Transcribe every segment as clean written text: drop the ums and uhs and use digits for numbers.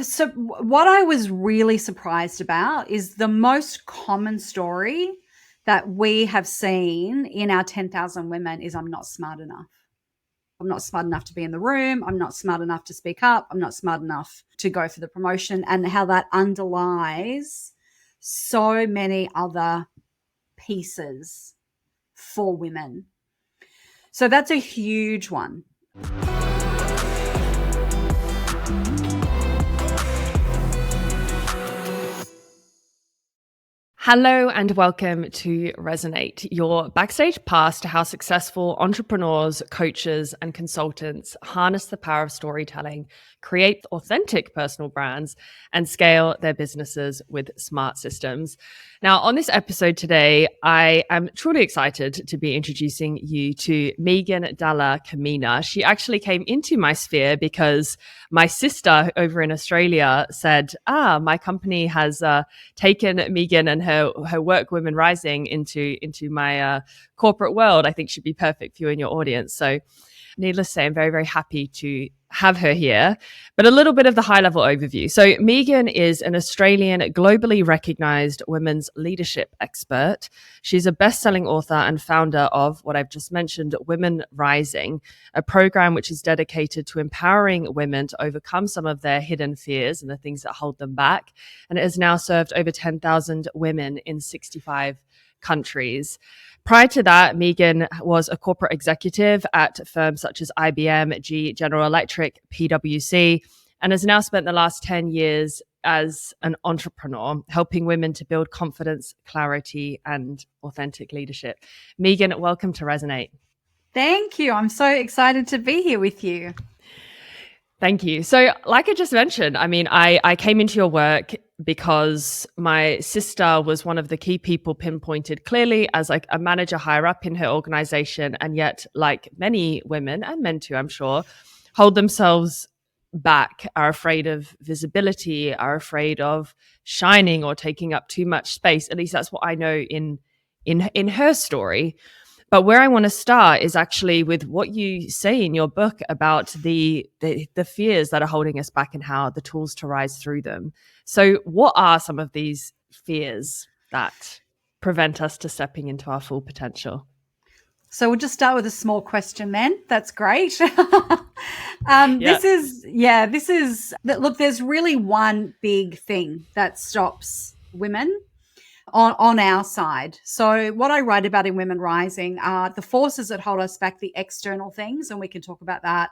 So what I was really surprised about is the most common story that we have seen in our 10,000 women is I'm not smart enough. I'm not smart enough to be in the room. I'm not smart enough to speak up. I'm not smart enough to go for the promotion, and how that underlies so many other pieces for women. So that's a huge one. Hello and welcome to Resonate, your backstage pass to how successful entrepreneurs, coaches, and consultants harness the power of storytelling, create authentic personal brands, and scale their businesses with smart systems. Now, on this episode today, I am truly excited to be introducing you to Megan Dalla-Camina. She actually came into my sphere because my sister over in Australia said, my company has taken Megan and her work, Women Rising, into my corporate world. I think she'd be perfect for you and your audience. So needless to say, I'm very, very happy to have her here. But a little bit of the high level overview. So Megan is an Australian globally recognized women's leadership expert. She's a best-selling author and founder of what I've just mentioned, Women Rising, a program which is dedicated to empowering women to overcome some of their hidden fears and the things that hold them back. And it has now served over 10,000 women in 65 countries. Prior to that, Megan was a corporate executive at firms such as IBM, General Electric, PwC, and has now spent the last 10 years as an entrepreneur, helping women to build confidence, clarity, and authentic leadership. Megan, welcome to Resonate. Thank you. I'm so excited to be here with you. Thank you. So like I just mentioned, I came into your work because my sister was one of the key people pinpointed clearly as like a manager higher up in her organization. And yet, like many women and men too, I'm sure, hold themselves back, are afraid of visibility, are afraid of shining or taking up too much space. At least that's what I know in her story. But where I want to start is actually with what you say in your book about the fears that are holding us back and how the tools to rise through them. So what are some of these fears that prevent us to stepping into our full potential? So we'll just start with a small question then. That's great. Yeah. Look, there's really one big thing that stops women on our side. So what I write about in Women Rising are the forces that hold us back, the external things, and we can talk about that.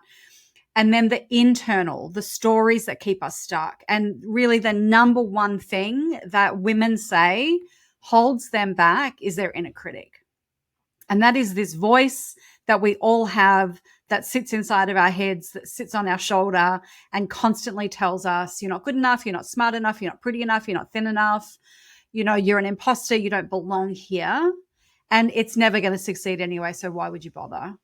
And then the internal, the stories that keep us stuck. And really the number one thing that women say holds them back is their inner critic. And that is this voice that we all have that sits inside of our heads, that sits on our shoulder and constantly tells us, you're not good enough, you're not smart enough, you're not pretty enough, you're not thin enough, you're an imposter, you don't belong here, and it's never going to succeed anyway, so why would you bother?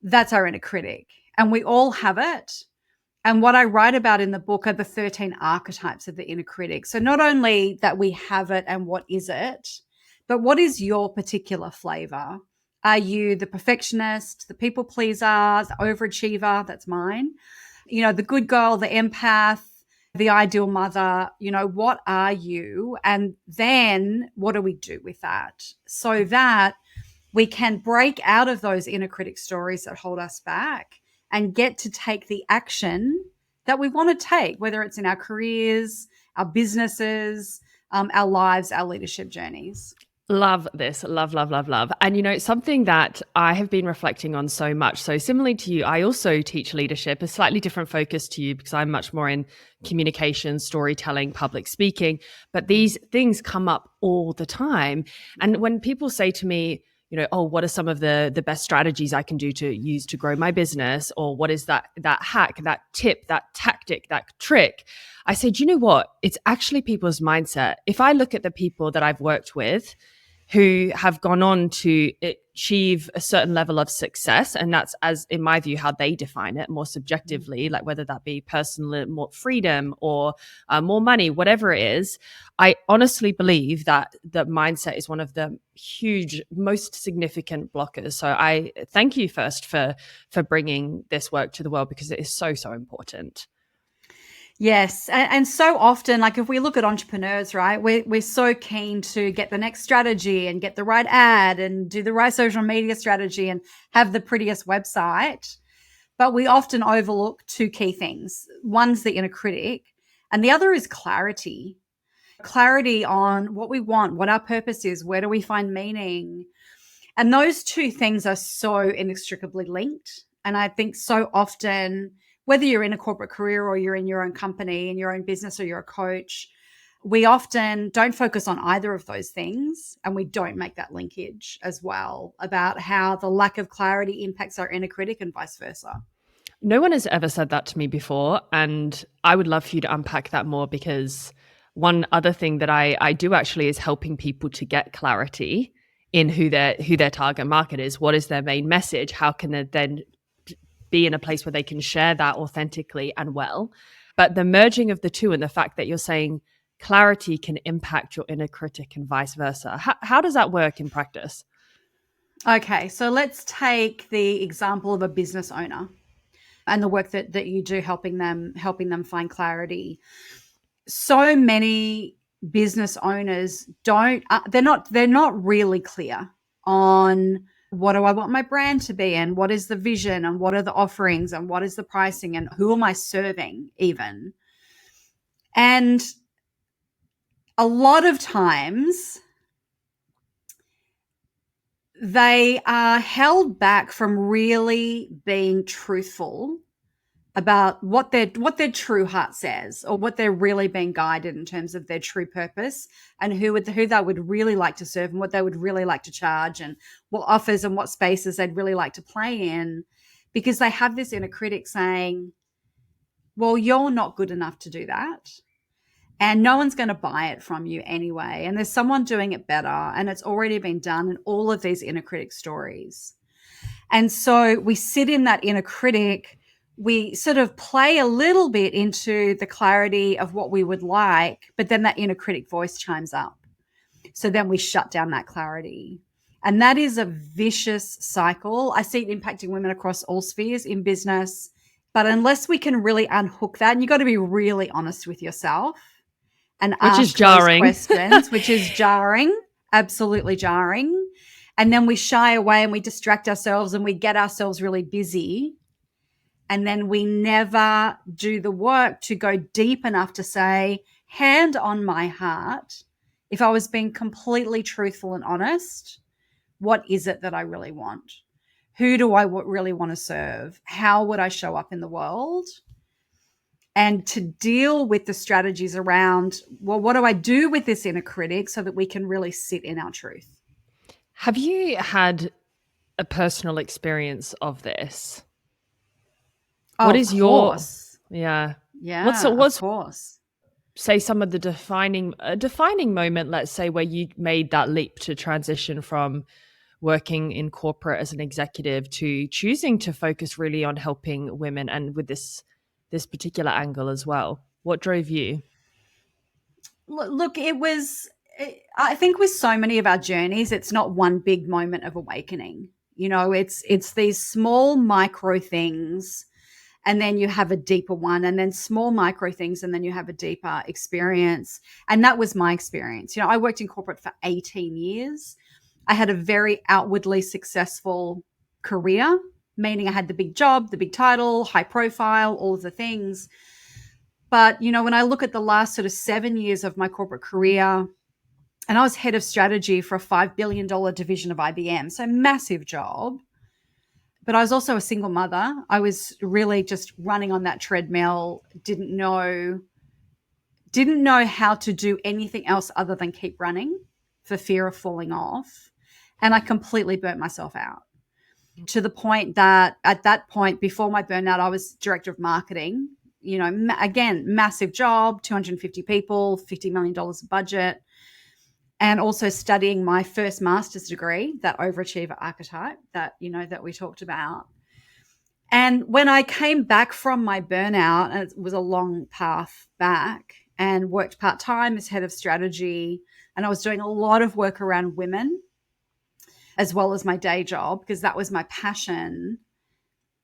That's our inner critic, and we all have it. And what I write about in the book are the 13 archetypes of the inner critic. So not only that we have it and what is it, but what is your particular flavor? Are you the perfectionist, the people pleaser, the overachiever? That's mine. The good girl, the empath, the ideal mother. What are you? And then what do we do with that so that we can break out of those inner critic stories that hold us back and get to take the action that we want to take, whether it's in our careers, our businesses, our lives, our leadership journeys. Love this. Love, love, love, love. And something that I have been reflecting on so much. So similarly to you, I also teach leadership, a slightly different focus to you because I'm much more in communication, storytelling, public speaking. But these things come up all the time. And when people say to me, what are some of the best strategies I can do to use to grow my business? Or what is that hack, that tip, that tactic, that trick? I say, do you know what? It's actually people's mindset. If I look at the people that I've worked with who have gone on to achieve a certain level of success, and that's, as in my view, how they define it more subjectively, like whether that be personal, more freedom or more money, whatever it is, I honestly believe that the mindset is one of the huge, most significant blockers. So I thank you first for bringing this work to the world because it is so, so important. Yes. And so often, like if we look at entrepreneurs, right, we're so keen to get the next strategy and get the right ad and do the right social media strategy and have the prettiest website. But we often overlook two key things. One's the inner critic, and the other is clarity. Clarity on what we want, what our purpose is, where do we find meaning. And those two things are so inextricably linked. And I think so often, whether you're in a corporate career or you're in your own company, in your own business, or you're a coach, we often don't focus on either of those things. And we don't make that linkage as well about how the lack of clarity impacts our inner critic and vice versa. No one has ever said that to me before. And I would love for you to unpack that more, because one other thing that I do actually is helping people to get clarity in who their target market is. What is their main message? How can they then be in a place where they can share that authentically and well? But the merging of the two and the fact that you're saying clarity can impact your inner critic and vice versa. How does that work in practice? Okay, so let's take the example of a business owner and the work that you do helping them find clarity. So many business owners they're not really clear on what do I want my brand to be and what is the vision and what are the offerings and what is the pricing and who am I serving even. And a lot of times they are held back from really being truthful about what their true heart says, or what they're really being guided in terms of their true purpose, and who they would really like to serve and what they would really like to charge and what offers and what spaces they'd really like to play in, because they have this inner critic saying, well, you're not good enough to do that. And no one's going to buy it from you anyway. And there's someone doing it better and it's already been done, in all of these inner critic stories. And so we sit in that inner critic, we sort of play a little bit into the clarity of what we would like, but then that inner critic voice chimes up. So then we shut down that clarity. And that is a vicious cycle. I see it impacting women across all spheres in business. But unless we can really unhook that, and you've got to be really honest with yourself and Which ask is jarring. those questions, which is jarring, absolutely jarring. And then we shy away and we distract ourselves and we get ourselves really busy. And then we never do the work to go deep enough to say, hand on my heart, if I was being completely truthful and honest, what is it that I really want? Who do I really want to serve? How would I show up in the world? And to deal with the strategies around, well, what do I do with this inner critic so that we can really sit in our truth? Have you had a personal experience of this? Oh, What of is course. yeah. Yeah, What's of course. say some of the defining moment, let's say, where you made that leap to transition from working in corporate as an executive to choosing to focus really on helping women, and with this particular angle as well? What drove you? Look, I think with so many of our journeys, it's not one big moment of awakening. You know, it's these small micro things, and then you have a deeper one, and then small micro things, and then you have a deeper experience. And that was my experience. You know, I worked in corporate for 18 years. I had a very outwardly successful career, meaning I had the big job, the big title, high profile, all of the things. But, you know, when I look at the last sort of 7 years of my corporate career, and I was head of strategy for a $5 billion division of IBM, so massive job. But I was also a single mother. I was really just running on that treadmill, didn't know how to do anything else other than keep running for fear of falling off. And I completely burnt myself out, to the point that at that point, before my burnout, I was director of marketing. You know, again, massive job, 250 people, $50 million budget, and also studying my first master's degree, that overachiever archetype that, you know, that we talked about. And when I came back from my burnout, and it was a long path back, and worked part-time as head of strategy, and I was doing a lot of work around women as well as my day job, because that was my passion.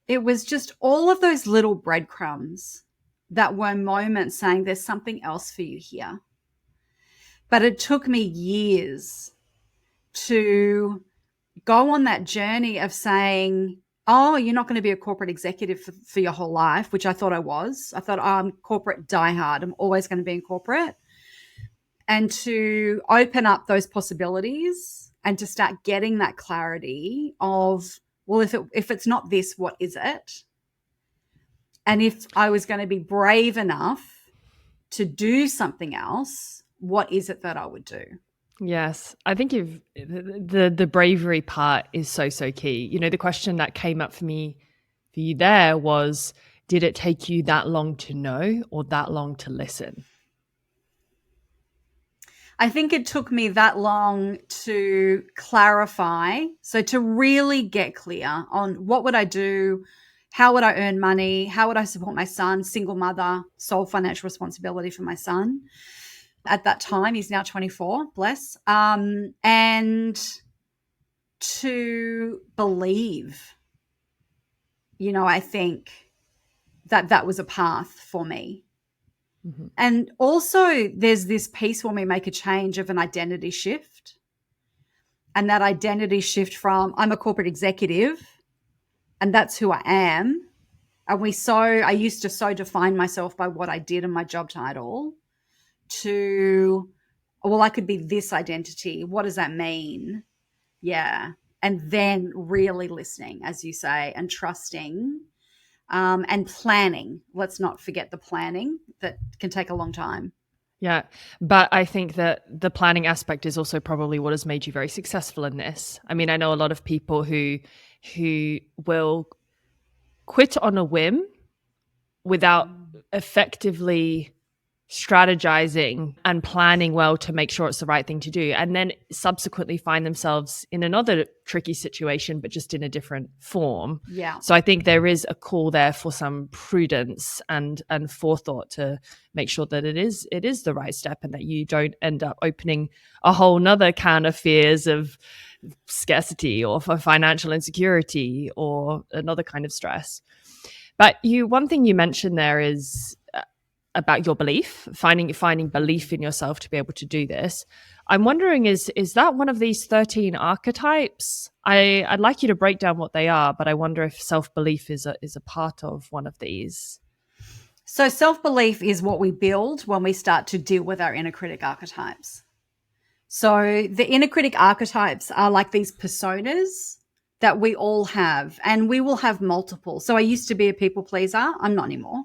It was just all of those little breadcrumbs that were moments saying there's something else for you here. But it took me years to go on that journey of saying, oh, you're not going to be a corporate executive for your whole life, which I thought I was. I thought, oh, I'm corporate diehard. I'm always going to be in corporate. And to open up those possibilities and to start getting that clarity of, well, if it's not this, what is it? And if I was going to be brave enough to do something else, what is it that I would do? Yes, I think the bravery part is so key. You know, the question that came up for you there was, did it take you that long to know or that long to listen? I think it took me that long to clarify. So to really get clear on what would I do, how would I earn money, how would I support my son, single mother, sole financial responsibility for my son. At that time, he's now 24, bless. And to believe, I think that was a path for me. Mm-hmm. And also there's this piece when we make a change of an identity shift. And that identity shift from I'm a corporate executive and that's who I am. And I used to so define myself by what I did in my job title to, well, I could be this identity. What does that mean? Yeah. And then really listening, as you say, and trusting. And planning. Let's not forget the planning that can take a long time. Yeah. But I think that the planning aspect is also probably what has made you very successful in this. I mean, I know a lot of people who will quit on a whim without effectively strategizing and planning well to make sure it's the right thing to do, and then subsequently find themselves in another tricky situation, but just in a different form. Yeah. So I think there is a call there for some prudence and forethought to make sure that it is the right step and that you don't end up opening a whole nother can of fears of scarcity or for financial insecurity or another kind of stress. But one thing you mentioned there is about your belief, finding belief in yourself to be able to do this. I'm wondering, is that one of these 13 archetypes? I'd like you to break down what they are, but I wonder if self-belief is a part of one of these. So self-belief is what we build when we start to deal with our inner critic archetypes. So the inner critic archetypes are like these personas that we all have, and we will have multiple. So I used to be a people pleaser. I'm not anymore.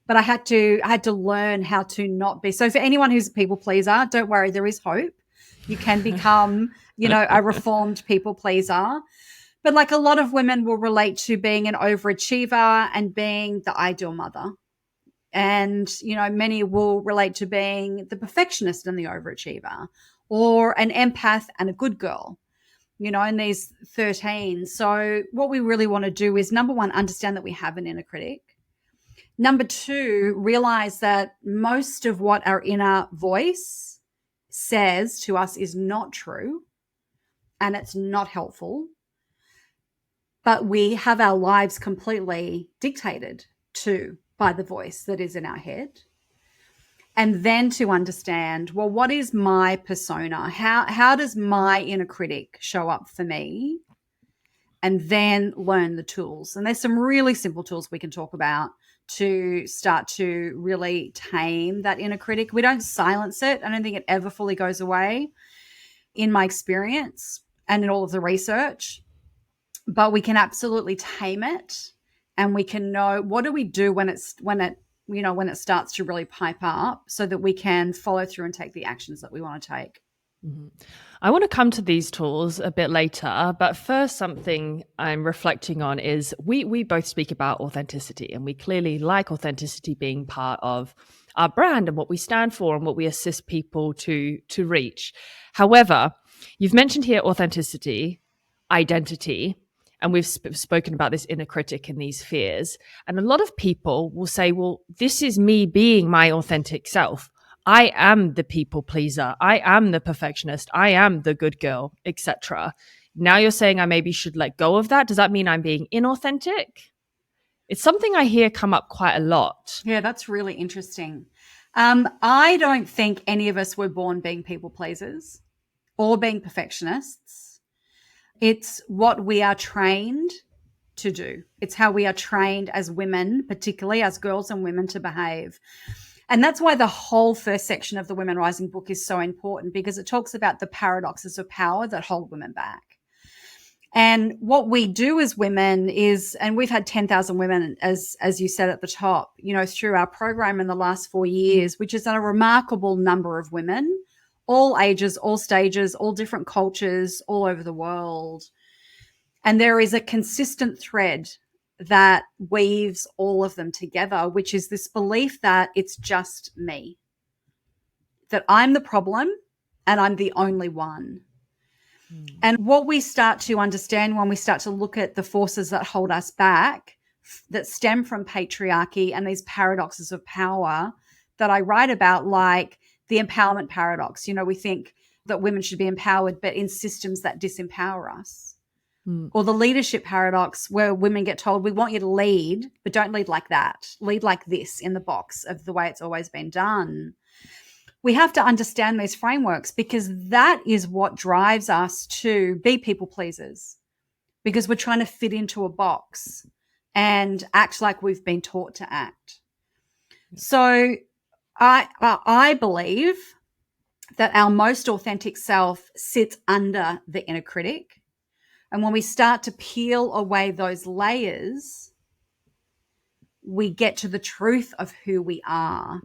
But I had to learn how to not be. So for anyone who's a people pleaser, don't worry, there is hope. You can become, a reformed people pleaser. But like a lot of women will relate to being an overachiever and being the ideal mother. And, many will relate to being the perfectionist and the overachiever, or an empath and a good girl, in these 13. So what we really want to do is, number one, understand that we have an inner critic. Number two, realize that most of what our inner voice says to us is not true and it's not helpful, but we have our lives completely dictated to by the voice that is in our head. And then to understand, well, what is my persona? How does my inner critic show up for me? And then learn the tools. And there's some really simple tools we can talk about to start to really tame that inner critic. We don't silence it. I don't think it ever fully goes away in my experience and in all of the research, but we can absolutely tame it, and we can know what do we do when it starts to really pipe up, so that we can follow through and take the actions that we want to take. Mm-hmm. I want to come to these tools a bit later, but first, something I'm reflecting on is we both speak about authenticity, and we clearly like authenticity being part of our brand and what we stand for and what we assist people to reach. However, you've mentioned here authenticity, identity, and we've spoken about this inner critic and these fears. And a lot of people will say, well, this is me being my authentic self. I am the people pleaser. I am the perfectionist. I am the good girl, etc. Now you're saying I maybe should let go of that. Does that mean I'm being inauthentic? It's something I hear come up quite a lot. Yeah, that's really interesting. I don't think any of us were born being people pleasers or being perfectionists. It's what we are trained to do. It's how we are trained as women, particularly as girls and women, to behave. And that's why the whole first section of the Women Rising book is so important, because it talks about the paradoxes of power that hold women back. And what we do as women is, and we've had 10,000 women, as you said at the top, through our program in the last 4 years, which is a remarkable number of women, all ages, all stages, all different cultures, all over the world. And there is a consistent thread that weaves all of them together, which is this belief that it's just me, that I'm the problem and I'm the only one. And what we start to understand when we start to look at the forces that hold us back, that stem from patriarchy and these paradoxes of power that I write about, like the empowerment paradox. We think that women should be empowered, but in systems that disempower us. Or the leadership paradox, where women get told, we want you to lead, but don't lead like that. Lead like this, in the box of the way it's always been done. We have to understand these frameworks, because that is what drives us to be people pleasers, because we're trying to fit into a box and act like we've been taught to act. So I believe that our most authentic self sits under the inner critic. And when we start to peel away those layers, we get to the truth of who we are.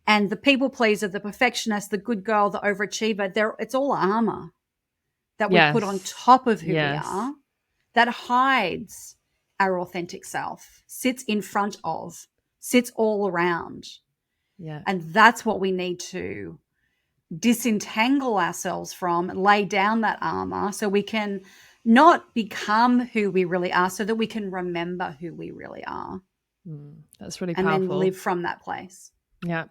And the people pleaser, the perfectionist, the good girl, the overachiever, it's all armor that we put on top of who we are, that hides our authentic self, sits in front of, sits all around. Yeah. And that's what we need to disentangle ourselves from, lay down that armor so we can not become who we really are, so that we can remember who we really are. That's really powerful. And then live from that place. Yeah.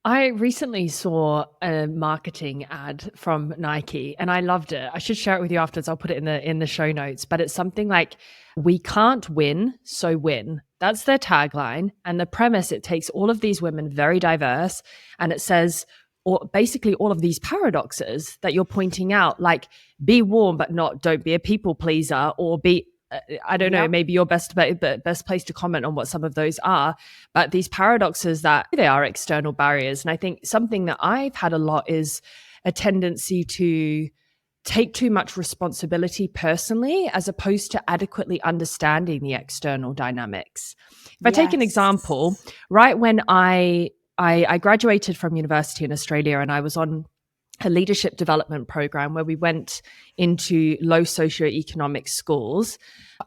I recently saw a marketing ad from Nike and I loved it. I should share it with you afterwards. I'll put it in the show notes, but it's something like, we can't win, so win. That's their tagline. And the premise, it takes all of these women, very diverse, and it says, or basically all of these paradoxes that you're pointing out, like be warm, but don't be a people pleaser, or be, I don't know, maybe your best place to comment on what some of those are, but these paradoxes that they are external barriers. And I think something that I've had a lot is a tendency to take too much responsibility personally, as opposed to adequately understanding the external dynamics. If I take an example, right when I graduated from university in Australia, and I was on a leadership development program where we went into low socioeconomic schools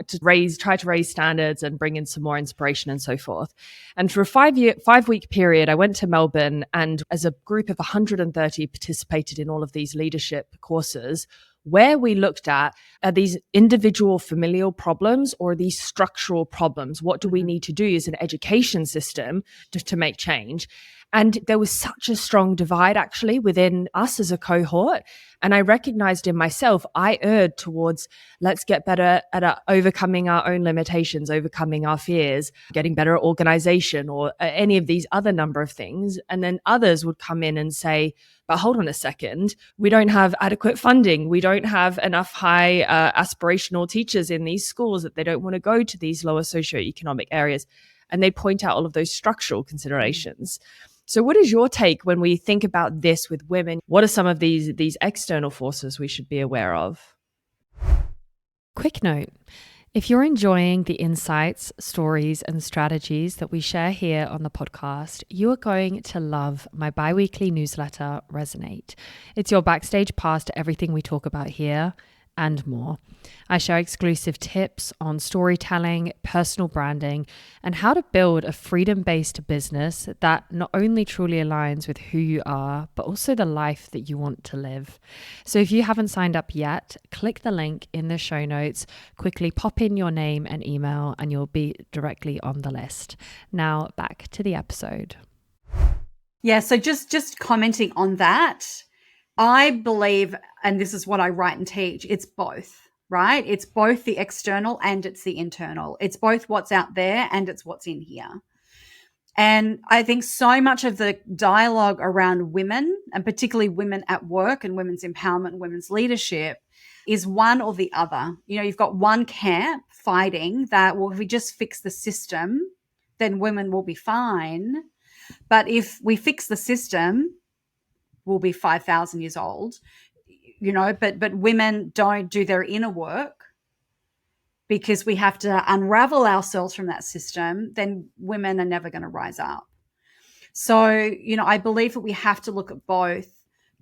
to try to raise standards and bring in some more inspiration and so forth. And for a 5-week period, I went to Melbourne, and as a group of 130 participated in all of these leadership courses, where we looked at, are these individual familial problems or these structural problems? What do we need to do as an education system to make change? And there was such a strong divide actually within us as a cohort. And I recognized in myself, I erred towards, let's get better at overcoming our own limitations, overcoming our fears, getting better at organization, or any of these other number of things. And then others would come in and say, but hold on a second, we don't have adequate funding. We don't have enough high aspirational teachers in these schools, that they don't want to go to these lower socioeconomic areas. And they point out all of those structural considerations. So what is your take when we think about this with women? What are some of these external forces we should be aware of? Quick note. If you're enjoying the insights, stories, and strategies that we share here on the podcast, you are going to love my bi-weekly newsletter, Resonate. It's your backstage pass to everything we talk about here and more. I share exclusive tips on storytelling, personal branding, and how to build a freedom-based business that not only truly aligns with who you are, but also the life that you want to live. So if you haven't signed up yet, click the link in the show notes, quickly pop in your name and email, and you'll be directly on the list. Now back to the episode. Yeah, so just commenting on that, I believe, and this is what I write and teach, it's both. right? It's both the external and it's the internal. It's both what's out there and it's what's in here. And I think so much of the dialogue around women, and particularly women at work and women's empowerment and women's leadership, is one or the other. You've got one camp fighting that, well, if we just fix the system, then women will be fine. But if we fix the system, we'll be 5,000 years old. But women don't do their inner work because we have to unravel ourselves from that system, then women are never going to rise up. So, I believe that we have to look at both,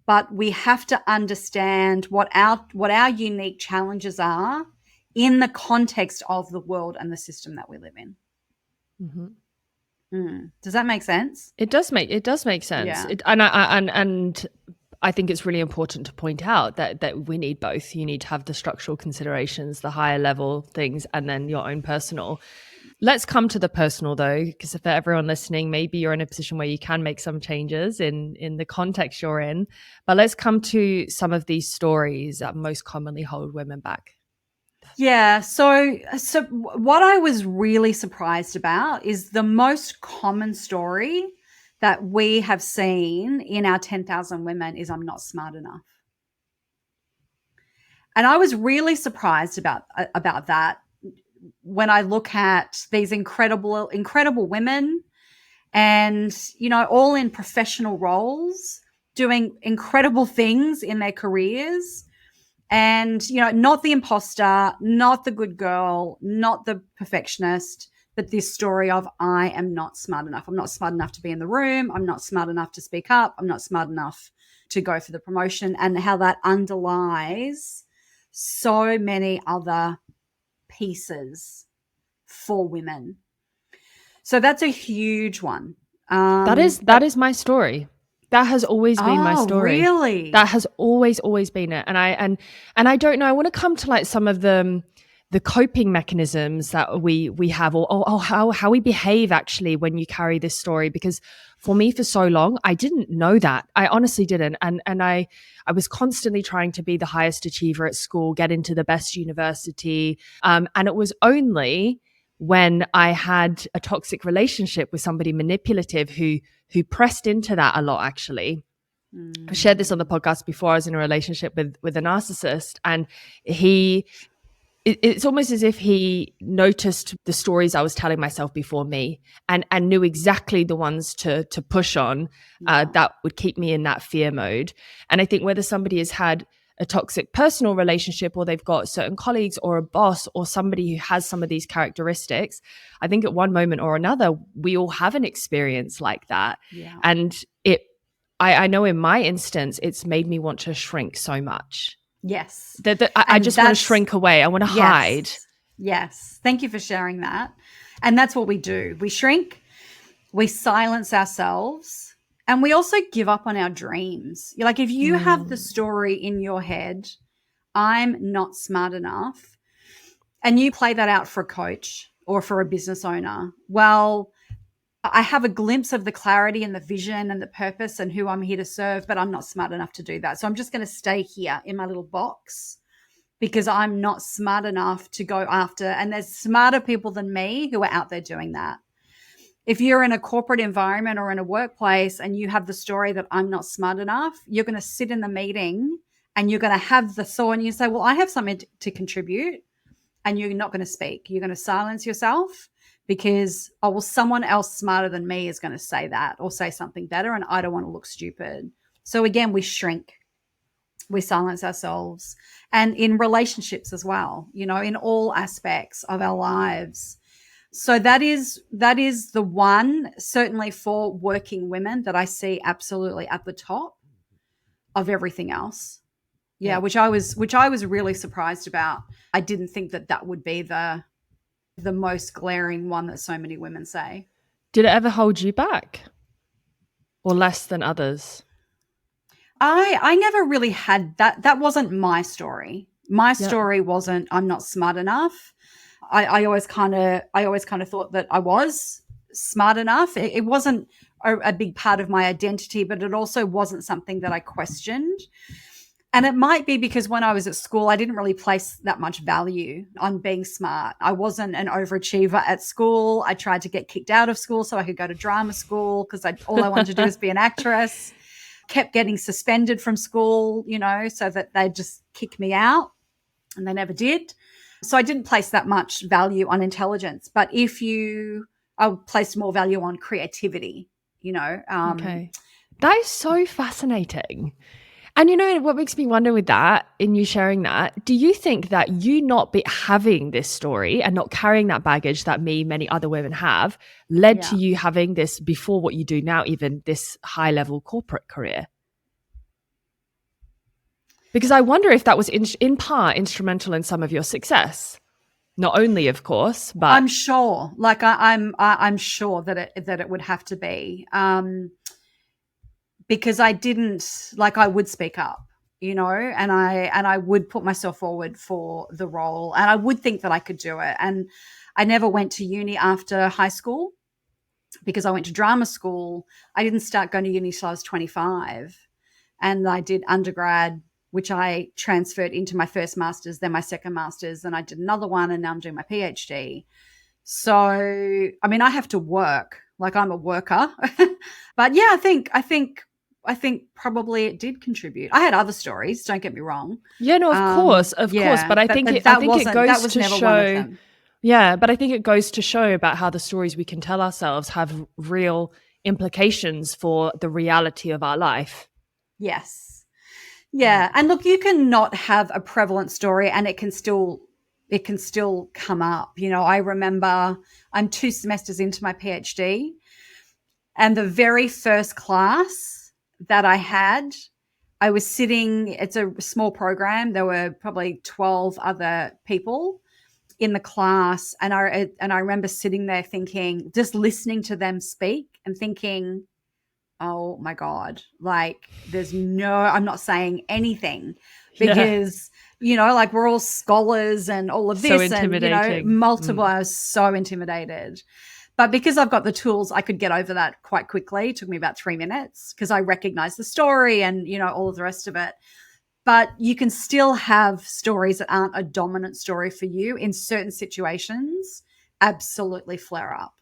but we have to understand what our unique challenges are in the context of the world and the system that we live in. Mm-hmm. Does that make sense? It does make sense. Yeah. And I think it's really important to point out that we need both. You need to have the structural considerations, the higher level things, and then your own personal. Let's come to the personal though, because for everyone listening, maybe you're in a position where you can make some changes in the context you're in. But let's come to some of these stories that most commonly hold women back. Yeah. So what I was really surprised about is the most common story that we have seen in our 10,000 women is, I'm not smart enough. And I was really surprised about that when I look at these incredible women and, all in professional roles, doing incredible things in their careers. And, not the imposter, not the good girl, not the perfectionist, but this story of, I am not smart enough. I'm not smart enough to be in the room. I'm not smart enough to speak up. I'm not smart enough to go for the promotion, and how that underlies so many other pieces for women. So that's a huge one. That is my story. That has always been my story. Really? That has always been it. And I don't know. I want to come to like some of the coping mechanisms that we have, or how we behave actually when you carry this story. Because for me, for so long, I didn't know that. I honestly didn't. And I was constantly trying to be the highest achiever at school, get into the best university. And it was only when I had a toxic relationship with somebody manipulative who pressed into that a lot, actually. I shared this on the podcast before. I was in a relationship with a narcissist, and it's almost as if he noticed the stories I was telling myself before me and knew exactly the ones to push on that would keep me in that fear mode. And I think whether somebody has had a toxic personal relationship, or they've got certain colleagues or a boss or somebody who has some of these characteristics, I think at one moment or another, we all have an experience like that. Yeah. And I know in my instance, it's made me want to shrink so much. Yes. I just want to shrink away. I want to hide. Yes. Thank you for sharing that. And that's what we do. We shrink, we silence ourselves, and we also give up on our dreams. Like, if you have the story in your head, I'm not smart enough, and you play that out for a coach or for a business owner, well, I have a glimpse of the clarity and the vision and the purpose and who I'm here to serve, but I'm not smart enough to do that. So I'm just going to stay here in my little box because I'm not smart enough to go after. And there's smarter people than me who are out there doing that. If you're in a corporate environment or in a workplace and you have the story that I'm not smart enough, you're going to sit in the meeting and you're going to have the thought, and you say, well, I have something to contribute, and you're not going to speak. You're going to silence yourself because, oh, well, someone else smarter than me is going to say that or say something better, and I don't want to look stupid. So again, we shrink. We silence ourselves. And in relationships as well, in all aspects of our lives. So that is the one, certainly for working women, that I see absolutely at the top of everything else. Yeah. which I was really surprised about. I didn't think that would be the most glaring one that so many women say. Did it ever hold you back, or less than others? I never really had that. That wasn't my story. My story wasn't, I'm not smart enough. I always kind of thought that I was smart enough. It wasn't a big part of my identity, but it also wasn't something that I questioned. And it might be because when I was at school, I didn't really place that much value on being smart. I wasn't an overachiever at school. I tried to get kicked out of school so I could go to drama school because all I wanted to do was be an actress. Kept getting suspended from school, so that they'd just kick me out, and they never did. So I didn't place that much value on intelligence. But I placed more value on creativity, Okay. That is so fascinating. And what makes me wonder with that, in you sharing that, do you think that you not having this story and not carrying that baggage that many other women have led to you having this before what you do now, even this high level corporate career? Because I wonder if that was in part instrumental in some of your success. Not only, of course, but I'm sure. Like I'm sure that it would have to be. Because I would speak up, and I would put myself forward for the role, and I would think that I could do it. And I never went to uni after high school because I went to drama school. I didn't start going to uni till I was 25, and I did undergrad, which I transferred into my first master's, then my second master's, and I did another one, and now I'm doing my PhD. So, I mean, I have to work. Like, I'm a worker. But yeah, I think probably it did contribute. I had other stories, don't get me wrong. Yeah, no, of course. But I think it goes to show. Yeah, but I think it goes to show about how the stories we can tell ourselves have real implications for the reality of our life. Yes. Yeah. And look, you can not have a prevalent story and it can still come up. I remember I'm 2 semesters into my PhD, and the very first class that I had, I was sitting, it's a small program. There were probably 12 other people in the class. And I remember sitting there thinking, just listening to them speak and thinking, oh my God, like I'm not saying anything because, like we're all scholars and all of this. So intimidating. And, multiple, I was so intimidated. But because I've got the tools, I could get over that quite quickly. It took me about 3 minutes because I recognized the story and, all of the rest of it. But you can still have stories that aren't a dominant story for you in certain situations, absolutely flare up.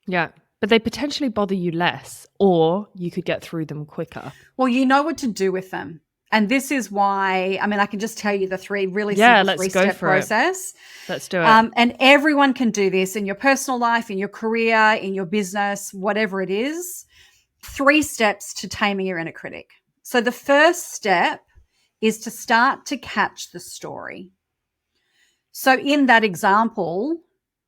Yeah. But they potentially bother you less, or you could get through them quicker. Well, you know what to do with them. And this is why, I can just tell you the simple 3-step process. Let's do it. And everyone can do this in your personal life, in your career, in your business, whatever it is. 3 steps to taming your inner critic. So the first step is to start to catch the story. So in that example,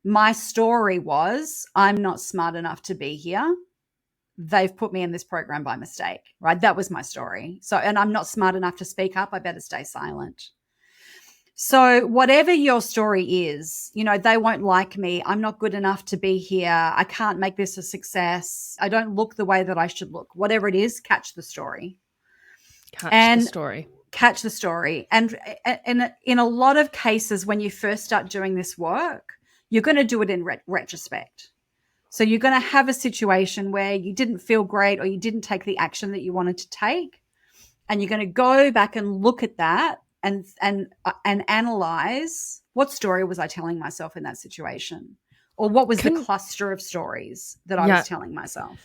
my story was, I'm not smart enough to be here. They've put me in this program by mistake, right? That was my story. So, and I'm not smart enough to speak up. I better stay silent. So whatever your story is, they won't like me. I'm not good enough to be here. I can't make this a success. I don't look the way that I should look. Whatever it is, catch the story. Catch the story. And in a lot of cases, when you first start doing this work, you're going to do it in retrospect. So you're going to have a situation where you didn't feel great or you didn't take the action that you wanted to take. And you're going to go back and look at that and analyze, what story was I telling myself in that situation? Or what was the cluster of stories that I was telling myself?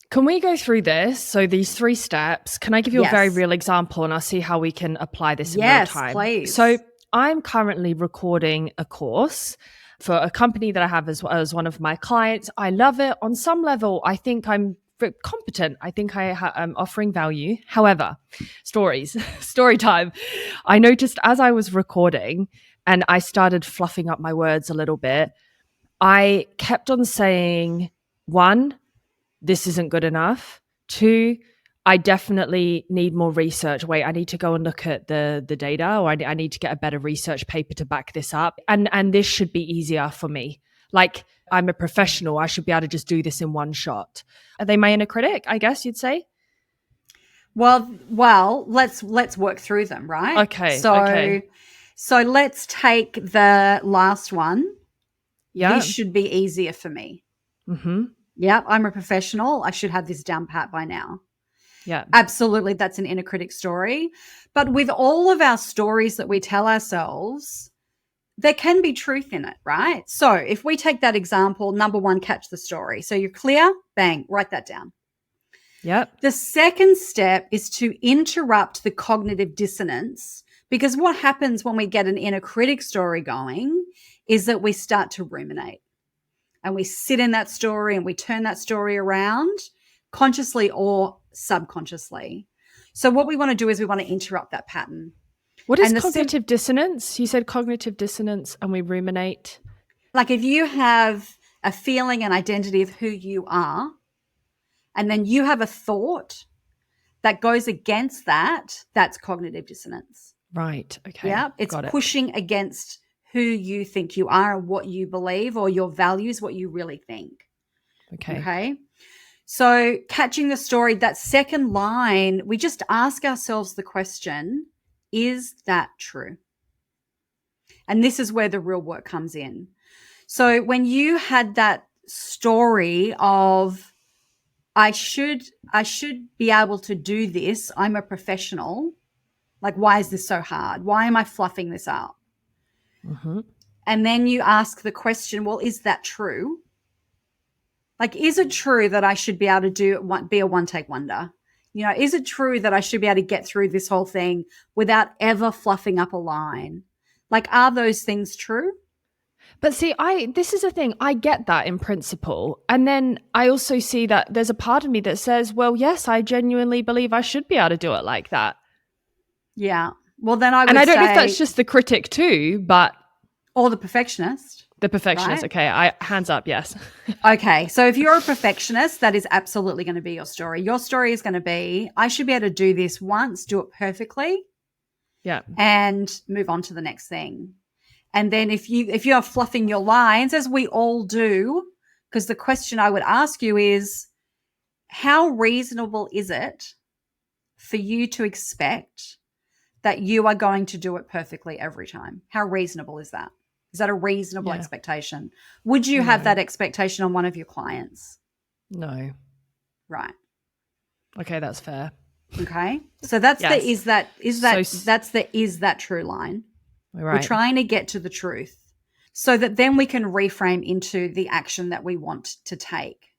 Can we go through this? So these 3 steps, can I give you a very real example and I'll see how we can apply this in real time? Yes, please. So I'm currently recording a course for a company that I have as one of my clients. I love it. On some level, I think I'm competent. I think I'm offering value. However, story time. I noticed as I was recording and I started fluffing up my words a little bit, I kept on saying, 1, this isn't good enough. 2, I definitely need more research. Wait, I need to go and look at the data, or I need to get a better research paper to back this up. And this should be easier for me. Like, I'm a professional. I should be able to just do this in one shot. Are they my inner critic, I guess you'd say? Well, let's work through them, right? Okay. So let's take the last one. Yeah. This should be easier for me. Mm-hmm. Yeah, I'm a professional. I should have this down pat by now. Yeah. Absolutely, that's an inner critic story. But with all of our stories that we tell ourselves, there can be truth in it, right? So if we take that example, number one, catch the story. So you're clear, bang, write that down. Yep. The second step is to interrupt the cognitive dissonance, because what happens when we get an inner critic story going is that we start to ruminate and we sit in that story and we turn that story around consciously or subconsciously. So what we want to do is we want to interrupt that pattern. What is cognitive dissonance? You said cognitive dissonance and we ruminate. Like if you have a feeling and identity of who you are, and then you have a thought that goes against that, that's cognitive dissonance. Right. Okay. Yeah. It's pushing against who you think you are and what you believe, or your values, what you really think. Okay. So catching the story, that second line, we just ask ourselves the question, is that true? And this is where the real work comes in. So when you had that story of, I should be able to do this, I'm a professional, like, why is this so hard? Why am I fluffing this up? Mm-hmm. And then you ask the question, well, is that true? Like, is it true that I should be able to be a one-take wonder? You know, is it true that I should be able to get through this whole thing without ever fluffing up a line? Like, are those things true? But see, this is the thing. I get that in principle. And then I also see that there's a part of me that says, well, yes, I genuinely believe I should be able to do it like that. Yeah. Well, then I would say... And I don't know if that's just the critic too, but... Or the perfectionist. The perfectionist. Right? Okay. Hands up. Yes. Okay. So if you're a perfectionist, that is absolutely going to be your story. Your story is going to be, I should be able to do this once, do it perfectly. Yeah. And move on to the next thing. And then if you're fluffing your lines, as we all do, because the question I would ask you is, how reasonable is it for you to expect that you are going to do it perfectly every time? How reasonable is that? Is that a reasonable expectation? Would you have that expectation on one of your clients? No. Right. Okay, that's fair. Okay. So that's the is that true line. Right. We're trying to get to the truth so that then we can reframe into the action that we want to take.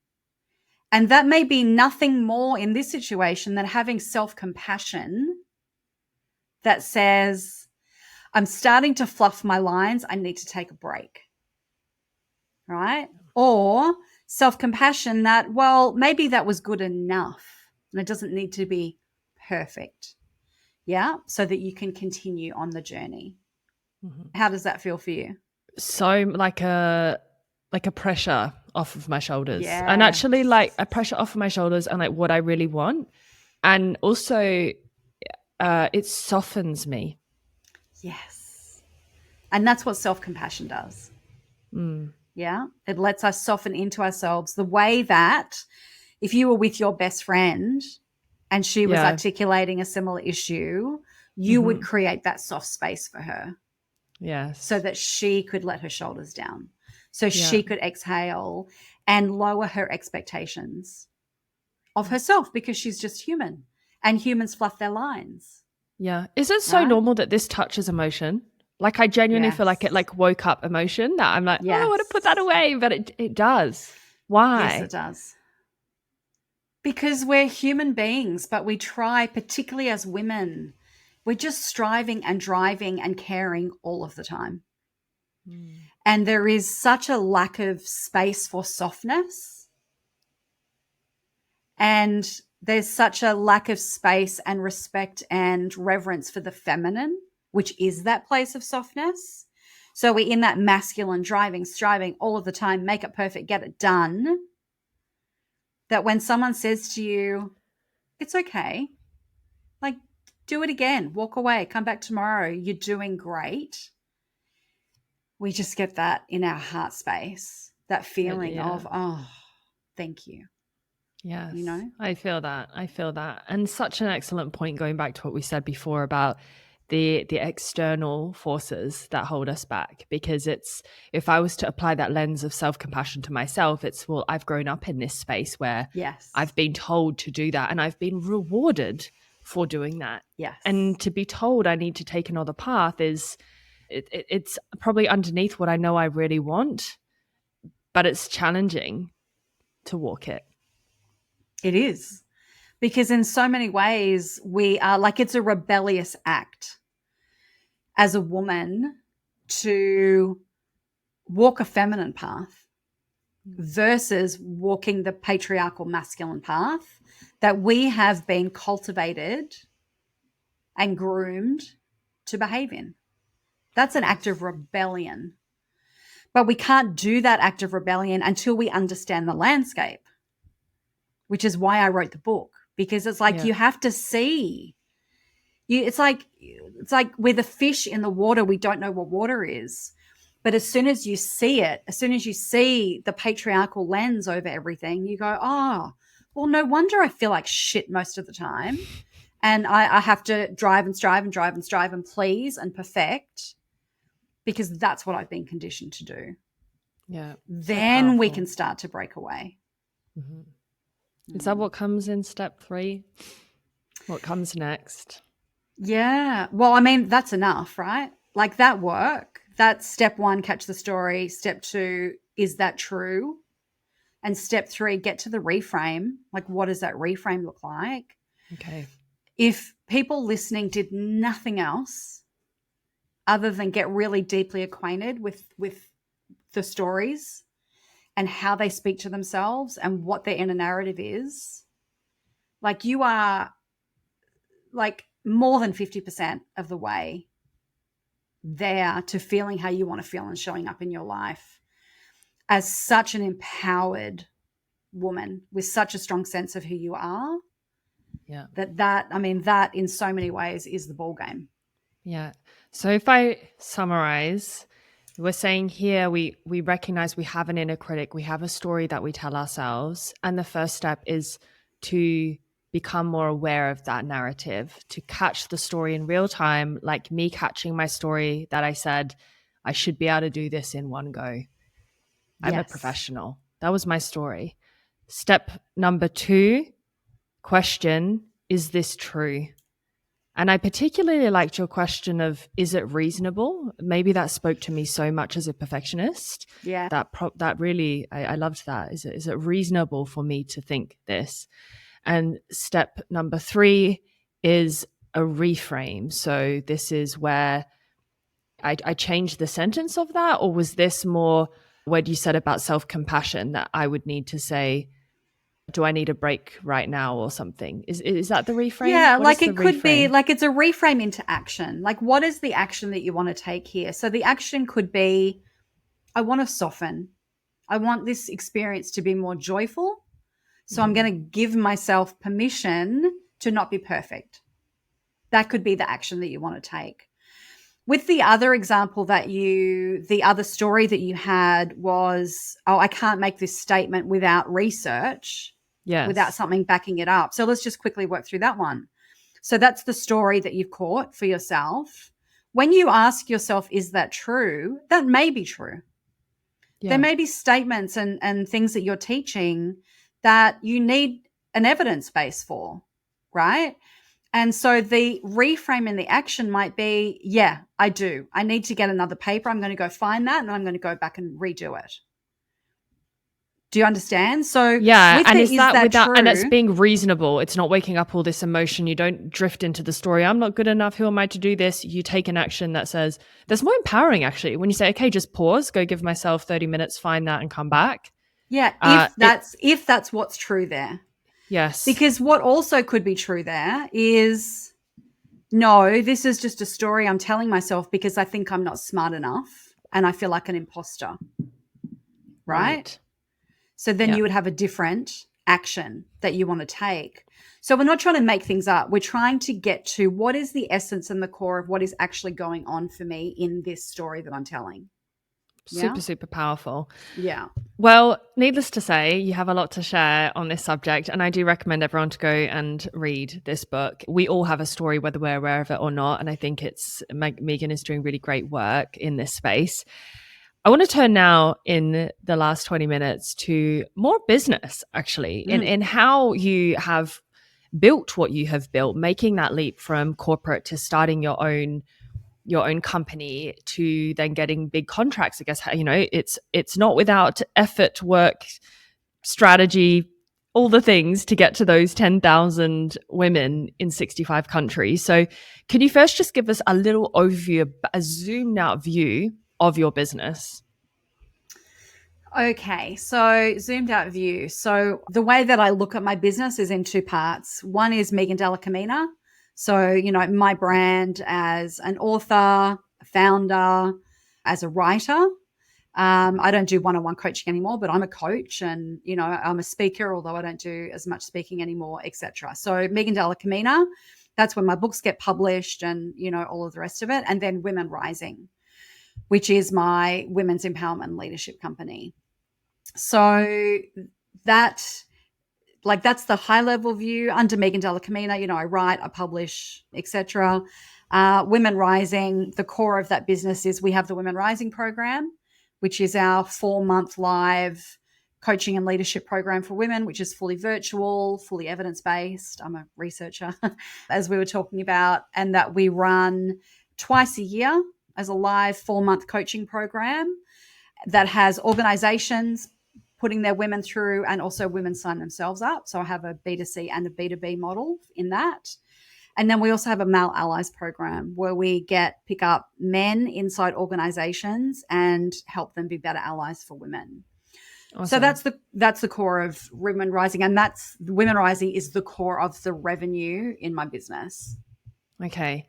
And that may be nothing more in this situation than having self-compassion that says, I'm starting to fluff my lines. I need to take a break. Right? Or self-compassion that, well, maybe that was good enough and it doesn't need to be perfect. Yeah. So that you can continue on the journey. Mm-hmm. How does that feel for you? So like a pressure off of my shoulders, and actually like a pressure off of my shoulders and like what I really want. And also it softens me. Yes. And that's what self-compassion does. Yeah. It lets us soften into ourselves the way that if you were with your best friend and she was articulating a similar issue, you would create that soft space for her. Yes. So that she could let her shoulders down. So she could exhale and lower her expectations of herself, because she's just human and humans fluff their lines. Yeah. Is it so normal that this touches emotion? Like I genuinely feel like it like woke up emotion that I'm like, oh, I want to put that away, but it does. Why? Yes, it does. Because we're human beings, but we try, particularly as women, we're just striving and driving and caring all of the time. And there is such a lack of space for softness. And there's such a lack of space and respect and reverence for the feminine, which is that place of softness. So we're in that masculine driving, striving all of the time, make it perfect, get it done. That when someone says to you, it's okay, like, do it again, walk away, come back tomorrow, you're doing great. We just get that in our heart space, that feeling of, oh, thank you. Yes. You know? I feel that. And such an excellent point going back to what we said before about the external forces that hold us back, because it's, if I was to apply that lens of self-compassion to myself, it's, well, I've grown up in this space where Yes. I've been told to do that and I've been rewarded for doing that. Yes. And to be told I need to take another path is it's probably underneath what I know I really want, but it's challenging to walk it. It is. Because in so many ways, we are like, it's a rebellious act as a woman to walk a feminine path versus walking the patriarchal masculine path that we have been cultivated and groomed to behave in. That's an act of rebellion. But we can't do that act of rebellion until we understand the landscape, which is why I wrote the book, because it's like you have to see. It's like with a fish in the water, we don't know what water is. But as soon as you see it, as soon as you see the patriarchal lens over everything, you go, oh, well, no wonder I feel like shit most of the time. And I have to drive and strive and drive and strive and please and perfect, because that's what I've been conditioned to do. Yeah. Then we can start to break away. Mm-hmm. Is that what comes in step 3? What comes next? Yeah. Well, I mean, that's enough, right? Like that work, that's step 1, catch the story. Step 2, is that true? And step 3, get to the reframe. Like, what does that reframe look like? Okay. If people listening did nothing else other than get really deeply acquainted with the stories and how they speak to themselves and what their inner narrative is, like, you are like more than 50% of the way there to feeling how you want to feel and showing up in your life as such an empowered woman with such a strong sense of who you are. Yeah. That in so many ways is the ball game. Yeah. So if I summarize, we're saying here we recognize we have an inner critic, we have a story that we tell ourselves, and the first step is to become more aware of that narrative, to catch the story in real time, like me catching my story that I said, I should be able to do this in one go. I'm a professional. That was my story. Step number 2, question, is this true? And I particularly liked your question of, is it reasonable? Maybe that spoke to me so much as a perfectionist. Yeah. That really, I loved that. Is it reasonable for me to think this? And step number 3 is a reframe. So this is where I changed the sentence of that, or was this more what you said about self-compassion, that I would need to say, do I need a break right now or something? Is that the reframe? Yeah, What like is it the could reframe? be like it's a reframe into action. Like, what is the action that you want to take here? So the action could be, I want to soften. I want this experience to be more joyful. So I'm going to give myself permission to not be perfect. That could be the action that you want to take. With the other example the other story that you had was, oh, I can't make this statement without research, without something backing it up. So let's just quickly work through that one. So that's the story that you've caught for yourself. When you ask yourself, is that true? That may be true. Yeah. There may be statements and things that you're teaching that you need an evidence base for, right? And so the reframe in the action might be, yeah, I do. I need to get another paper. I'm going to go find that, and I'm going to go back and redo it. Do you understand? So yeah, and is that without true? And that's being reasonable. It's not waking up all this emotion. You don't drift into the story. I'm not good enough. Who am I to do this? You take an action that says, that's more empowering actually. When you say, okay, just pause, go give myself 30 minutes, find that and come back. Yeah, if that's what's true there. Yes. Because what also could be true there is, no, this is just a story I'm telling myself because I think I'm not smart enough and I feel like an imposter. Right? So then you would have a different action that you want to take. So we're not trying to make things up. We're trying to get to what is the essence and the core of what is actually going on for me in this story that I'm telling. Yeah. Super, super powerful. Yeah. Well, needless to say, you have a lot to share on this subject, and I do recommend everyone to go and read this book. We all have a story, whether we're aware of it or not, and I think Megan is doing really great work in this space. I want to turn now in the last 20 minutes to more business, actually, in how you have built what you have built, making that leap from corporate to starting your own company to then getting big contracts. I guess, you know, it's not without effort, work, strategy, all the things to get to those 10,000 women in 65 countries. So can you first just give us a little overview, a zoomed out view of your business? Okay, so zoomed out view. So the way that I look at my business is in two parts. One is Megan Dalla-Camina. So, you know, my brand as an author, a founder, as a writer. I don't do one-on-one coaching anymore, but I'm a coach and, you know, I'm a speaker, although I don't do as much speaking anymore, etc. So Megan Dalla-Camina, that's when my books get published and, you know, all of the rest of it. And then Women Rising, which is my women's empowerment and leadership company. So that's the high level view. Under Megan Dalla-Camina, you know, I write, I publish, etc. Women Rising, the core of that business is we have the Women Rising program, which is our 4-month live coaching and leadership program for women, which is fully virtual, fully evidence-based. I'm a researcher, as we were talking about, and that we run twice a year as a live 4-month coaching program that has organizations putting their women through, and also women sign themselves up. So I have a B2C and a B2B model in that. And then we also have a male allies program where we pick up men inside organizations and help them be better allies for women. Awesome. So that's the core of Women Rising, and that's Women Rising is the core of the revenue in my business. Okay.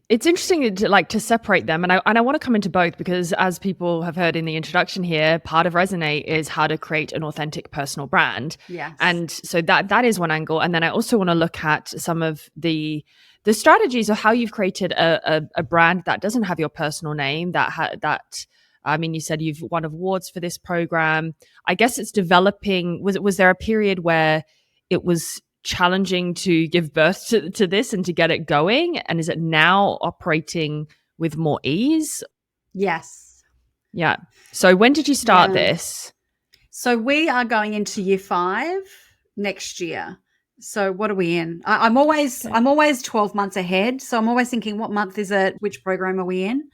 It's interesting to separate them. And I want to come into both because, as people have heard in the introduction here, part of Resonate is how to create an authentic personal brand. Yes. And so that is one angle. And then I also want to look at some of the strategies of how you've created a brand that doesn't have your personal name, I mean, you said you've won awards for this program. I guess it's developing. Was there a period where it was challenging to give birth to this and to get it going? And is it now operating with more ease? Yes. Yeah. So when did you start this? So we are going into year 5 next year. So what are we in? I'm always 12 months ahead. So I'm always thinking, what month is it? Which program are we in?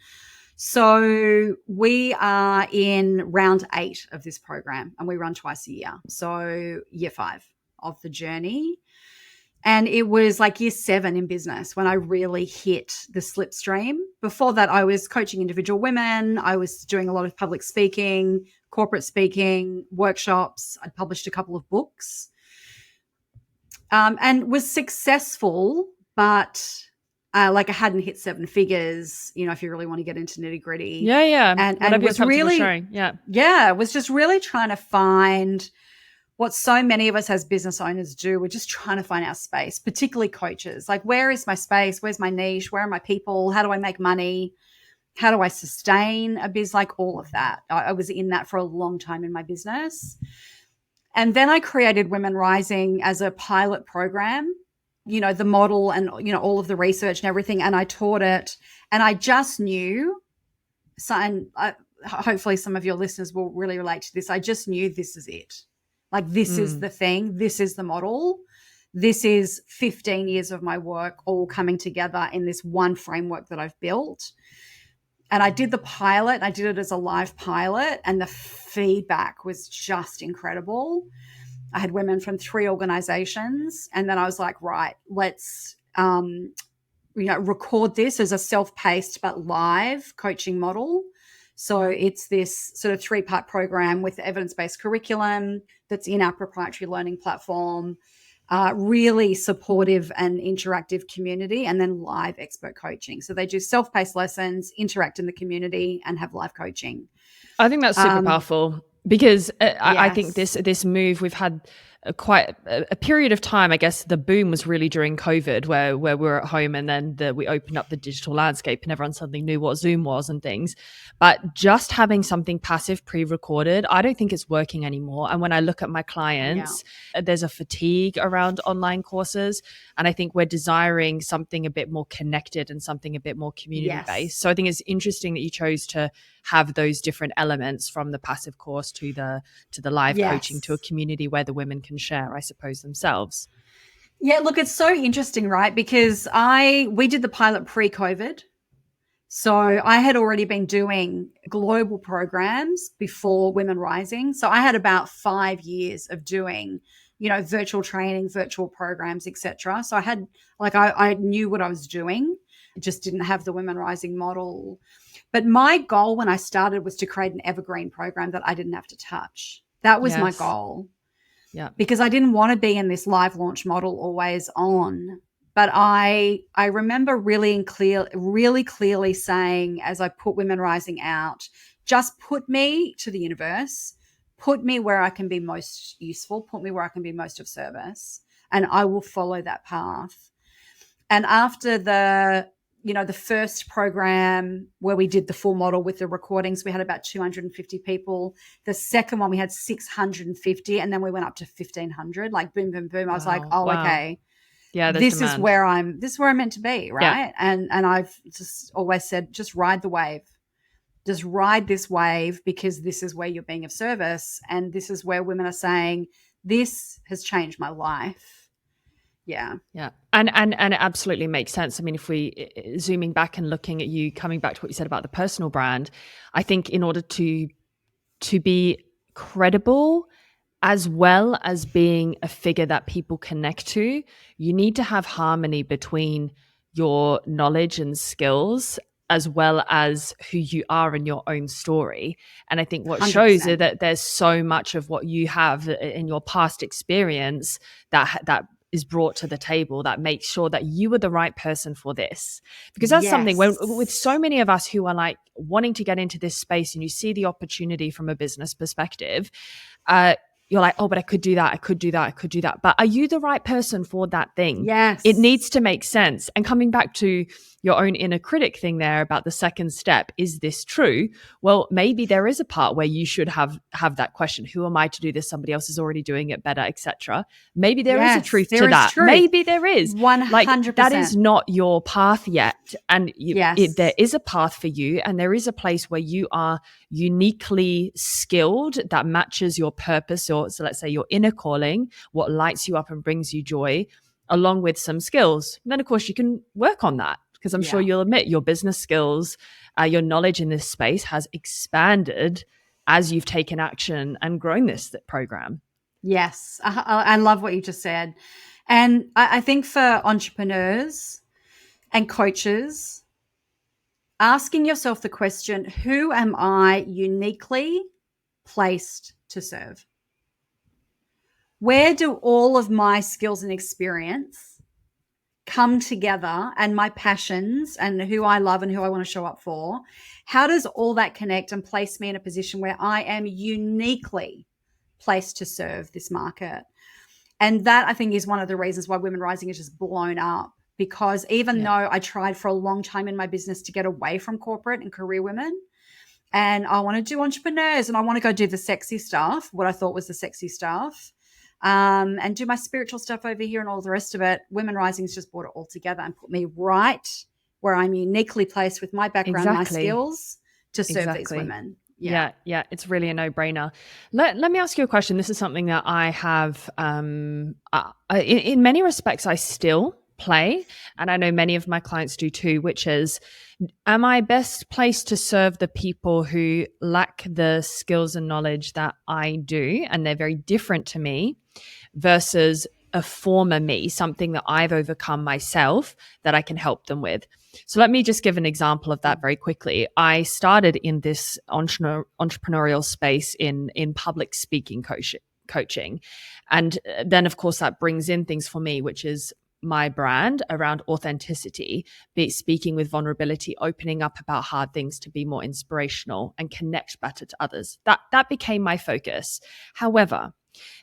So we are in round 8 of this program, and we run twice a year. So year 5 of the journey. And it was like year 7 in business when I really hit the slipstream. Before that, I was coaching individual women. I was doing a lot of public speaking, corporate speaking, workshops. I'd published a couple of books and was successful, but I hadn't hit 7 figures, you know, if you really want to get into nitty gritty. Yeah. And was really, sharing. was just really trying to find what so many of us as business owners do. We're just trying to find our space, particularly coaches. Like, where is my space? Where's my niche? Where are my people? How do I make money? How do I sustain a biz? Like all of that. I was in that for a long time in my business. And then I created Women Rising as a pilot program, you know, the model and, you know, all of the research and everything. And I taught it, and I just knew, hopefully some of your listeners will really relate to this. I just knew this is it. Like, this is the thing. This is the model. This is 15 years of my work all coming together in this one framework that I've built. And I did the pilot. I did it as a live pilot, and the feedback was just incredible. I had women from 3 organizations, and then I was like, right, let's record this as a self-paced but live coaching model. So it's this sort of 3-part program with evidence-based curriculum that's in our proprietary learning platform, really supportive and interactive community, and then live expert coaching. So they do self-paced lessons, interact in the community, and have live coaching. I think that's super powerful because I think this move, we've had a period of time. I guess the boom was really during COVID, where we were at home, and then we opened up the digital landscape, and everyone suddenly knew what Zoom was and things. But just having something passive pre-recorded, I don't think it's working anymore. And when I look at my clients, there's a fatigue around online courses, and I think we're desiring something a bit more connected and something a bit more community-based. So I think it's interesting that you chose to have those different elements, from the passive course to the live coaching, to a community where the women can share, I suppose, themselves. Yeah, look, it's so interesting, right? Because we did the pilot pre-COVID. So I had already been doing global programs before Women Rising. So I had about 5 years of doing, virtual training, virtual programs, etc. So I had, I knew what I was doing. I just didn't have the Women Rising model. But my goal when I started was to create an evergreen program that I didn't have to touch. That was my goal. Yeah. Because I didn't want to be in this live launch model always on. But I remember really clearly saying, as I put Women Rising out, just put me to the universe, put me where I can be most useful, put me where I can be most of service, and I will follow that path. And after the first program where we did the full model with the recordings, we had about 250 people. The second one, we had 650, and then we went up to 1,500, like boom, boom, boom. I was like, okay. Yeah, this is where I'm meant to be, right? Yeah. And I've just always said, just ride the wave. Just ride this wave, because this is where you're being of service. And this is where women are saying, this has changed my life. Yeah. Yeah. And it absolutely makes sense. I mean, if we zooming back and looking at you, coming back to what you said about the personal brand, I think in order to be credible, as well as being a figure that people connect to, you need to have harmony between your knowledge and skills, as well as who you are in your own story. And I think what 100%. Shows is that there's so much of what you have in your past experience that is brought to the table that makes sure that you are the right person for this. Because that's something with so many of us who are like wanting to get into this space, and you see the opportunity from a business perspective, you're like, oh, but I could do that. I could do that. I could do that. But are you the right person for that thing? Yes. It needs to make sense. And coming back to your own inner critic thing there about the second step, is this true? Well, maybe there is a part where you should have that question. Who am I to do this? Somebody else is already doing it better, etc. Maybe there is a truth to that. Truth. Maybe there is. 100%. Like, that is not your path yet. And there is a path for you, and there is a place where you are uniquely skilled that matches your purpose, or so let's say your inner calling, what lights you up and brings you joy, along with some skills. And then of course you can work on that, because I'm sure you'll admit your business skills, your knowledge in this space has expanded as you've taken action and grown this program. Yes, I love what you just said. And I think for entrepreneurs and coaches, asking yourself the question, who am I uniquely placed to serve? Where do all of my skills and experience come together, and my passions and who I love and who I want to show up for? How does all that connect and place me in a position where I am uniquely placed to serve this market? And that, I think, is one of the reasons why Women Rising is just blown up. Because even though I tried for a long time in my business to get away from corporate and career women, and I want to do entrepreneurs, and I want to go do the sexy stuff, what I thought was the sexy stuff, and do my spiritual stuff over here and all the rest of it, Women Rising's just brought it all together and put me right where I'm uniquely placed with my background, my skills, to serve these women. Yeah, it's really a no-brainer. Let me ask you a question. This is something that I have, in many respects, I still play, and I know many of my clients do too, which is, am I best placed to serve the people who lack the skills and knowledge that I do, and they're very different to me, versus a former me, something that I've overcome myself that I can help them with? So let me just give an example of that very quickly. I started in this entrepreneurial space in public speaking coaching. And then, of course, that brings in things for me, which is my brand around authenticity, be it speaking with vulnerability, opening up about hard things to be more inspirational and connect better to others. That became my focus. However,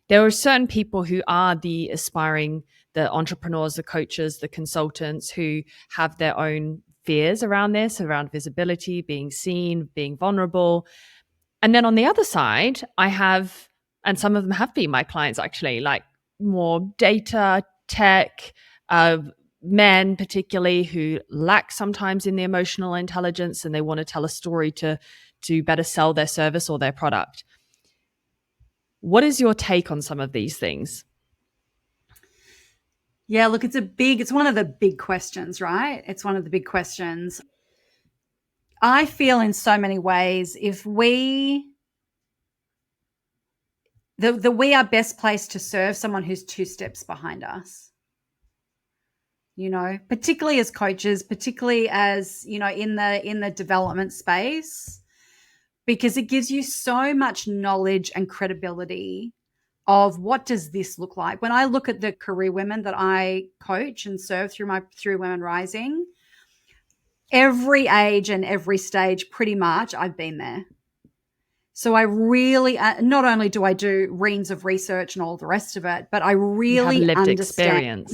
There are certain people who are the aspiring, the entrepreneurs, the coaches, the consultants who have their own fears around this, around visibility, being seen, being vulnerable. And then on the other side, I have, and some of them have been my clients actually, like more data, tech, men particularly who lack sometimes in the emotional intelligence and they want to tell a story to better sell their service or their product. What is your take on some of these things? Yeah, look, it's one of the big questions, right? It's one of the big questions. I feel in so many ways, if we we are best placed to serve someone who's 2 steps behind us. Particularly as coaches, particularly as, in the development space, because it gives you so much knowledge and credibility of what does this look like. When I look at the career women that I coach and serve through Women Rising, every age and every stage, pretty much, I've been there. So I really, not only do I do reams of research and all the rest of it, but I really understand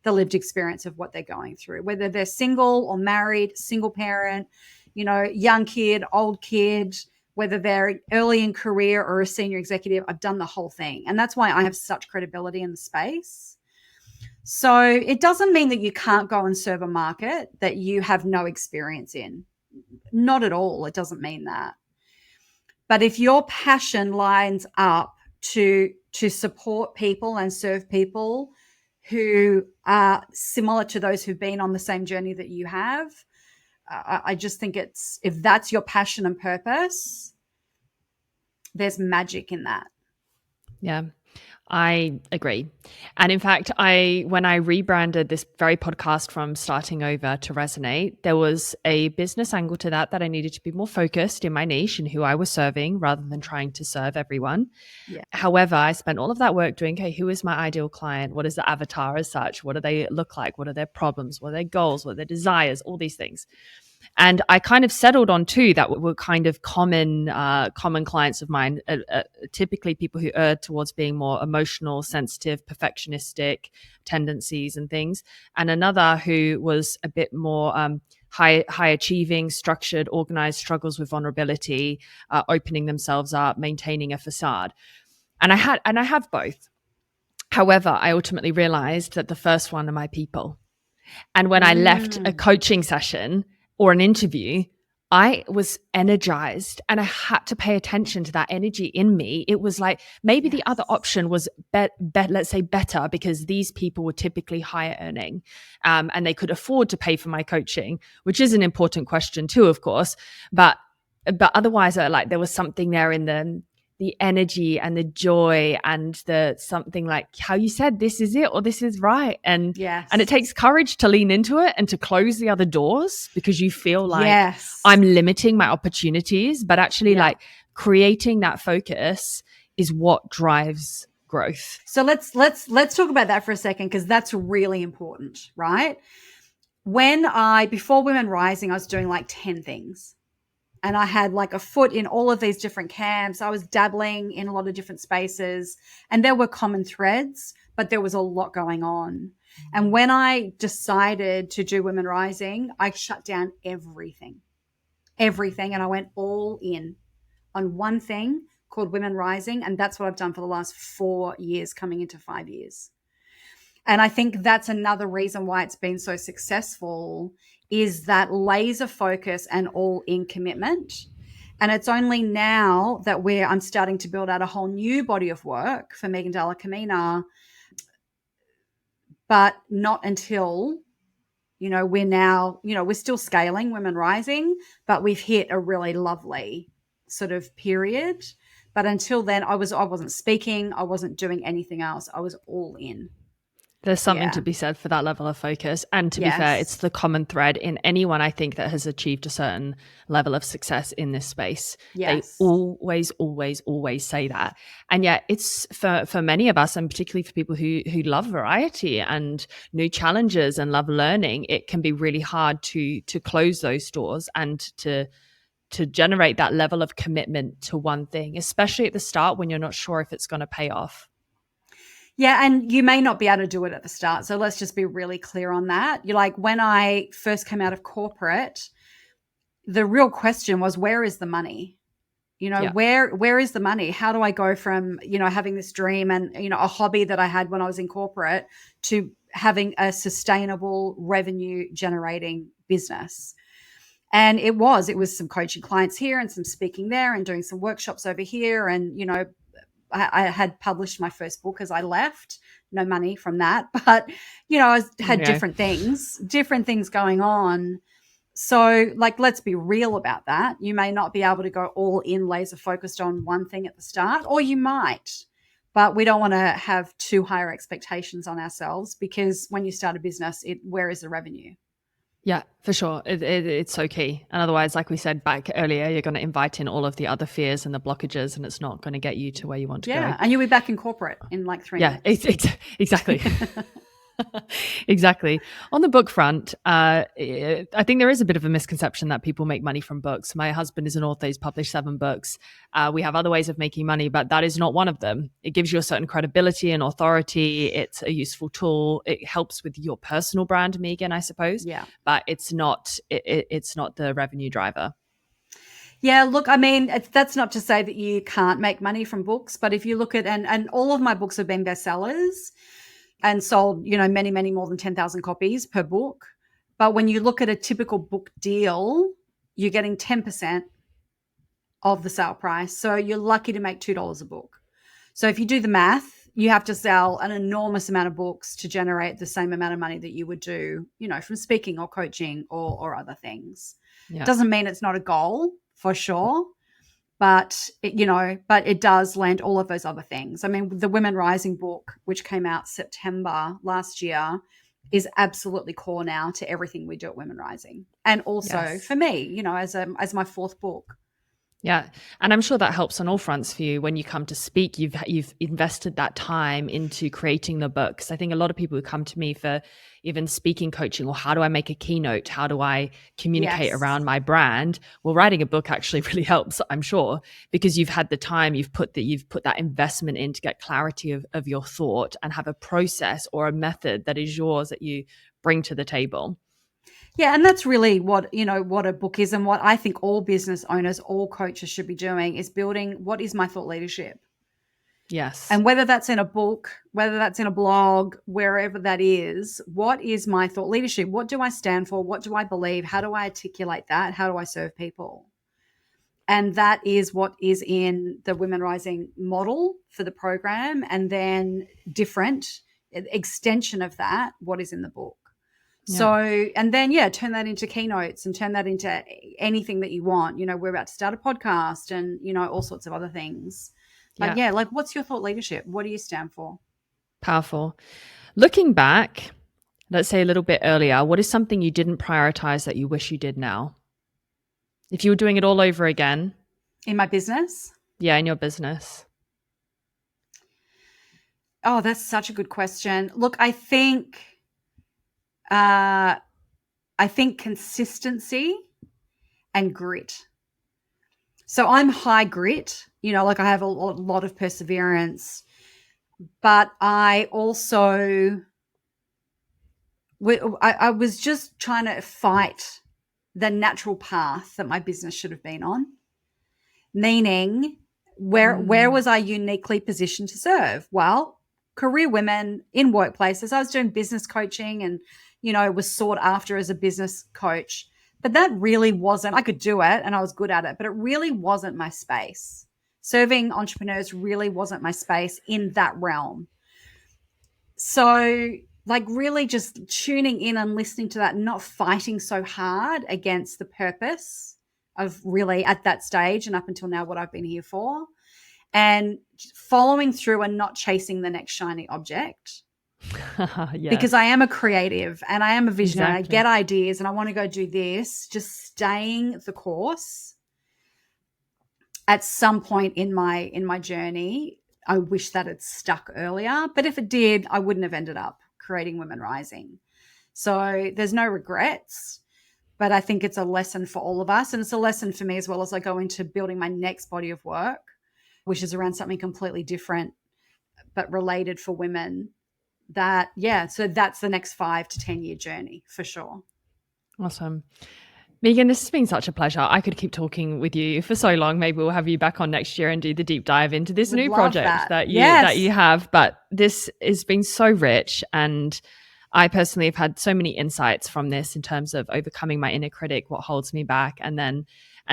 the lived experience of what they're going through, whether they're single or married, single parent, young kid, old kid, whether they're early in career or a senior executive. I've done the whole thing. And that's why I have such credibility in the space. So it doesn't mean that you can't go and serve a market that you have no experience in. Not at all. It doesn't mean that. But if your passion lines up to support people and serve people who are similar to those who've been on the same journey that you have, I just think if that's your passion and purpose, there's magic in that. Yeah, I agree. And in fact, when I rebranded this very podcast from Starting Over to Resonate, there was a business angle to that I needed to be more focused in my niche and who I was serving rather than trying to serve everyone. Yeah. However, I spent all of that work doing, okay, who is my ideal client? What is the avatar as such? What do they look like? What are their problems? What are their goals? What are their desires? All these things. And I kind of settled on 2 that were kind of common clients of mine, typically people who err towards being more emotional, sensitive, perfectionistic tendencies and things. And another who was a bit more high achieving, structured, organized, struggles with vulnerability, opening themselves up, maintaining a facade. And I have both. However, I ultimately realized that the first one are my people. And when I left a coaching session or an interview, I was energized and I had to pay attention to that energy in me. It was like maybe the other option was let's say better, because these people were typically higher earning and they could afford to pay for my coaching, which is an important question too, of course. But otherwise, like there was something there in the energy and the joy and the something like how you said, this is it or this is right. And it takes courage to lean into it and to close the other doors because you feel like I'm limiting my opportunities, but actually like creating that focus is what drives growth. So let's talk about that for a second, because that's really important, right? Before Women Rising, I was doing like 10 things. And I had like a foot in all of these different camps. I was dabbling in a lot of different spaces, and there were common threads, but there was a lot going on. And when I decided to do Women Rising, I shut down everything. And I went all in on one thing called Women Rising. And that's what I've done for the last 4 years, coming into 5 years. And I think that's another reason why it's been so successful, is that laser focus and all-in commitment. And it's only now that I'm starting to build out a whole new body of work for Megan Dalla-Camina, but not until, we're still scaling Women Rising, but we've hit a really lovely sort of period. But until then, I wasn't speaking. I wasn't doing anything else. I was all in. There's something to be said for that level of focus. And to be fair, it's the common thread in anyone, I think, that has achieved a certain level of success in this space. They always, always, always say that. And yet it's for many of us, and particularly for people who love variety and new challenges and love learning, it can be really hard to close those doors and to to generate that level of commitment to one thing, especially at the start when you're not sure if it's going to pay off. Yeah, and you may not be able to do it at the start. So let's just be really clear on that. You're like, when I first came out of corporate, the real question was, where is the money? Where is the money? How do I go from, having this dream and, a hobby that I had when I was in corporate to having a sustainable revenue generating business? And it was some coaching clients here and some speaking there and doing some workshops over here. And, I had published my first book as I left, no money from that, but, I had different things going on. So, like, let's be real about that. You may not be able to go all in laser focused on one thing at the start, or you might, but we don't want to have too higher expectations on ourselves, because when you start a business, where is the revenue? Yeah, for sure. It's so key. And otherwise, like we said back earlier, you're going to invite in all of the other fears and the blockages, and it's not going to get you to where you want to go. Yeah, and you'll be back in corporate in like 3 minutes. Yeah, exactly. Exactly. On the book front, I think there is a bit of a misconception that people make money from books. My husband is an author. He's published 7 books. We have other ways of making money, but that is not one of them. It gives you a certain credibility and authority. It's a useful tool. It helps with your personal brand, Megan, I suppose. Yeah. But it's not the revenue driver. Yeah, look, I mean, that's not to say that you can't make money from books, but if you look at, and all of my books have been bestsellers and sold, many, many more than 10,000 copies per book. But when you look at a typical book deal, you're getting 10% of the sale price. So you're lucky to make $2 a book. So if you do the math, you have to sell an enormous amount of books to generate the same amount of money that you would do, from speaking or coaching or other things. Yeah. Doesn't mean it's not a goal, for sure. But it does land all of those other things. I mean, the Women Rising book, which came out September last year, is absolutely core now to everything we do at Women Rising. And also for me, as my 4th book. Yeah. And I'm sure that helps on all fronts for you. When you come to speak, you've invested that time into creating the books. I think a lot of people who come to me for even speaking coaching, or how do I make a keynote? How do I communicate around my brand? Well, writing a book actually really helps, I'm sure, because you've had the time, you've put that investment in to get clarity of your thought and have a process or a method that is yours that you bring to the table. Yeah, and that's really what a book is, and what I think all business owners, all coaches should be doing, is building what is my thought leadership. Yes. And whether that's in a book, whether that's in a blog, wherever that is, what is my thought leadership? What do I stand for? What do I believe? How do I articulate that? How do I serve people? And that is what is in the Women Rising model for the program, and then different extension of that, what is in the book. Yeah. So, and then, turn that into keynotes and turn that into anything that you want. We're about to start a podcast and, all sorts of other things. But like, what's your thought leadership? What do you stand for? Powerful. Looking back, let's say a little bit earlier, what is something you didn't prioritize that you wish you did now? If you were doing it all over again. In my business? Yeah, in your business. Oh, that's such a good question. Look, I think consistency and grit. So I'm high grit, like I have a lot of perseverance, but I also, I was just trying to fight the natural path that my business should have been on, meaning where was I uniquely positioned to serve? Well, career women in workplaces. I was doing business coaching and, was sought after as a business coach. But that really wasn't, I could do it and I was good at it, but it really wasn't my space. Serving entrepreneurs really wasn't my space in that realm. So, like, really just tuning in and listening to that, not fighting so hard against the purpose of really at that stage and up until now what I've been here for, and following through and not chasing the next shiny object. Yes. Because I am a creative and I am a visionary. Exactly. I get ideas and I want to go do this. Just staying the course. At some point in my journey, I wish that it stuck earlier. But if it did, I wouldn't have ended up creating Women Rising. So there's no regrets. but I think it's a lesson for all of us. And it's a lesson for me as well as I go into building my next body of work, which is around something completely different, but related for women. So that's the next 5 to 10 year journey for sure. Awesome. Megan, this has been such a pleasure. I could keep talking with you for so long. Maybe we'll have you back on next year and do the deep dive into this new project that you have. But this has been so rich, and I personally have had so many insights from this in terms of overcoming my inner critic, what holds me back, and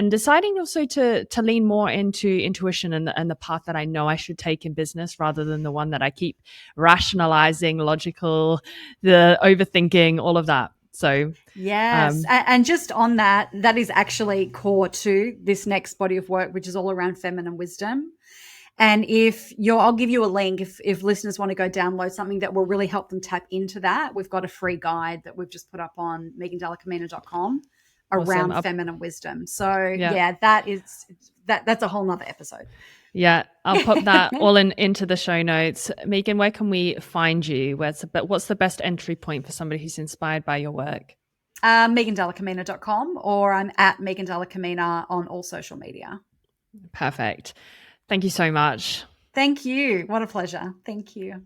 deciding also to lean more into intuition and the path that I know I should take in business rather than the one that I keep rationalizing, logical, the overthinking, all of that. So yes, and just on that is actually core to this next body of work, which is all around feminine wisdom. And I'll give you a link if listeners want to go download something that will really help them tap into that. We've got a free guide that we've just put up on megandallacamina.com around awesome. feminine wisdom. So that's a whole nother episode. Yeah, I'll put that all into the show notes. Megan, where can we find you? What's the best entry point for somebody who's inspired by your work? megandallacamina.com, or I'm at Megan Dalla-Camina on all social media. Perfect. Thank you so much. Thank you. What a pleasure. Thank you.